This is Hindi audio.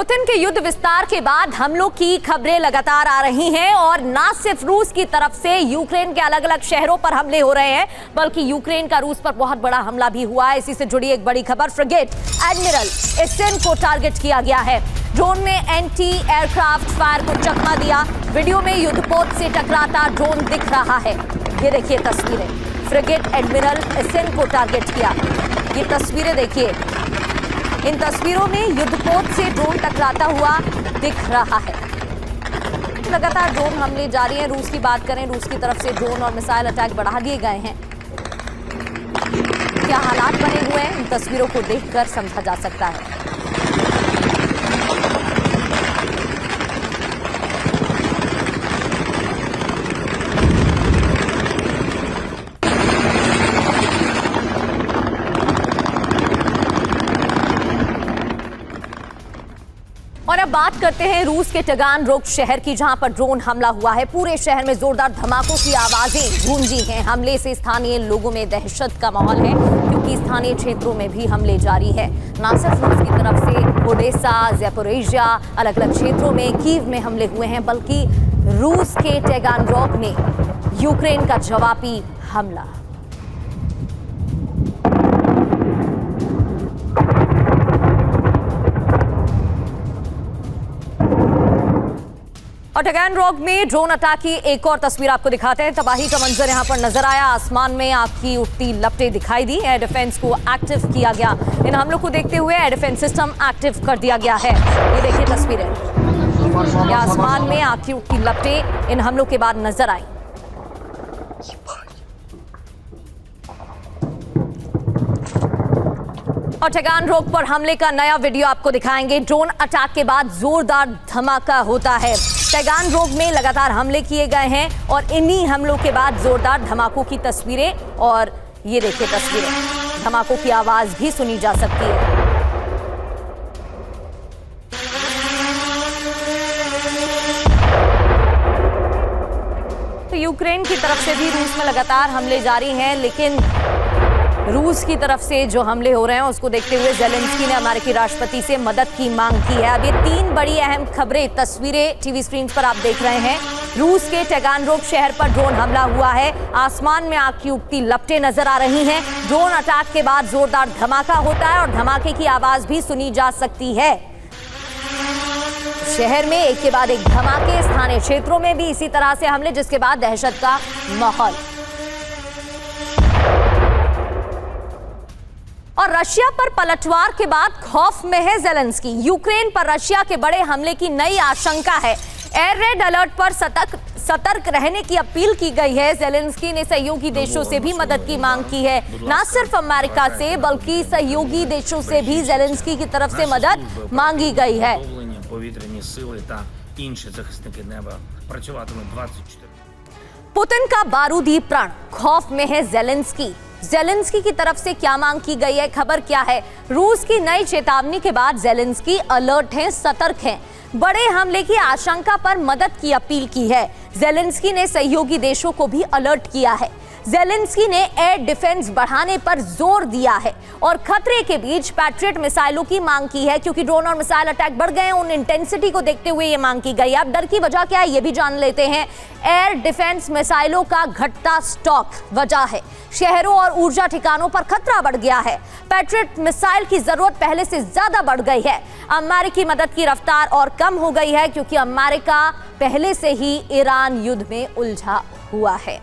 पुतिन के युद्ध विस्तार के बाद हमलों की खबरें लगातार आ रही हैं और न सिर्फ रूस की तरफ से यूक्रेन के अलग अलग शहरों पर हमले हो रहे हैं, बल्कि यूक्रेन का रूस पर बहुत बड़ा हमला भी हुआ है। इसी से जुड़ी एक बड़ी खबर, फ्रिगेट एडमिरल एसेन को टारगेट किया गया है। ड्रोन ने एंटी एयरक्राफ्ट फायर को चकमा दिया। वीडियो में युद्धपोत से टकराता ड्रोन दिख रहा है। ये देखिए तस्वीरें, फ्रिगेट एडमिरल एसेन को टारगेट किया। ये तस्वीरें देखिए, इन तस्वीरों में युद्धपोत से ड्रोन टकराता हुआ दिख रहा है। लगातार ड्रोन हमले जारी हैं। रूस की बात करें, रूस की तरफ से ड्रोन और मिसाइल अटैक बढ़ा दिए गए हैं। क्या हालात बने हुए हैं, इन तस्वीरों को देखकर समझा जा सकता है। और अब बात करते हैं रूस के टगानरोग शहर की, जहां पर ड्रोन हमला हुआ है। पूरे शहर में जोरदार धमाकों की आवाजें गूंजी हैं। हमले से स्थानीय लोगों में दहशत का माहौल है, क्योंकि स्थानीय क्षेत्रों में भी हमले जारी है। न सिर्फ रूस की तरफ से ओडेसा, ज़ैपोरिज़िया, अलग अलग क्षेत्रों में, कीव में हमले हुए हैं, बल्कि रूस के टगानरोग में यूक्रेन का जवाबी हमला। और टगानरोग में ड्रोन अटैक की एक और तस्वीर आपको दिखाते हैं। तबाही का मंजर यहां पर नजर आया। आसमान में आग की उठती लपटें दिखाई दी। एयर डिफेंस को एक्टिव किया गया। इन हमलों को देखते हुए एयर डिफेंस सिस्टम एक्टिव कर दिया गया है। ये देखिए तस्वीरें, ये आसमान में आग की उठती लपटें इन हमलों के बाद नजर आई। और टगानरोग पर हमले का नया वीडियो आपको दिखाएंगे। ड्रोन अटैक के बाद जोरदार धमाका होता है। टगानरोग में लगातार हमले किए गए हैं और इन्हीं हमलों के बाद जोरदार धमाकों की तस्वीरें, और ये देखिए तस्वीरें, धमाकों की आवाज भी सुनी जा सकती है। तो यूक्रेन की तरफ से भी रूस में लगातार हमले जारी हैं, लेकिन रूस की तरफ से जो हमले हो रहे हैं उसको देखते हुए ज़ेलेंस्की ने अमेरिकी राष्ट्रपति से मदद की मांग की है। अब ये तीन बड़ी अहम खबरें, तस्वीरें टीवी स्क्रीन पर आप देख रहे हैं। रूस के टगानरोग शहर पर ड्रोन हमला हुआ है। आसमान में आग की उठती लपटें नजर आ रही हैं। ड्रोन अटैक के बाद जोरदार धमाका होता है और धमाके की आवाज भी सुनी जा सकती है। शहर में एक के बाद एक धमाके, स्थानीय क्षेत्रों में भी इसी तरह से हमले, जिसके बाद दहशत का माहौल। और रशिया पर पलटवार के बाद खौफ में है ज़ेलेंस्की। यूक्रेन पर रशिया के बड़े हमले की नई आशंका है। एयर रेड अलर्ट पर सतर्क रहने की अपील की गई है। ज़ेलेंस्की ने सहयोगी देशों से भी मदद की मांग की है। न सिर्फ अमेरिका से, बल्कि सहयोगी देशों से भी ज़ेलेंस्की की तरफ से मदद मांगी गई है। पुतिन का बारूदी प्रण, खौफ में है ज़ेलेंस्की। ज़ेलेंस्की की तरफ से क्या मांग की गई है, खबर क्या है? रूस की नई चेतावनी के बाद ज़ेलेंस्की अलर्ट हैं, सतर्क हैं। बड़े हमले की आशंका पर मदद की अपील की है। ज़ेलेंस्की ने सहयोगी देशों को भी अलर्ट किया है। ज़ेलेंस्की ने एयर डिफेंस बढ़ाने पर जोर दिया है और खतरे के बीच पैट्रियट मिसाइलों की मांग की है, क्योंकि ड्रोन और मिसाइल अटैक बढ़ गए हैं। उन इंटेंसिटी को देखते हुए ये मांग की गई है। अब डर की वजह क्या है, ये भी जान लेते हैं। एयर डिफेंस मिसाइलों का घटता स्टॉक वजह है। शहरों और ऊर्जा ठिकानों पर खतरा बढ़ गया है। पैट्रियट मिसाइल की जरूरत पहले से ज्यादा बढ़ गई है। अमेरिकी मदद की रफ्तार और कम हो गई है, क्योंकि अमेरिका पहले से ही ईरान युद्ध में उलझा हुआ है।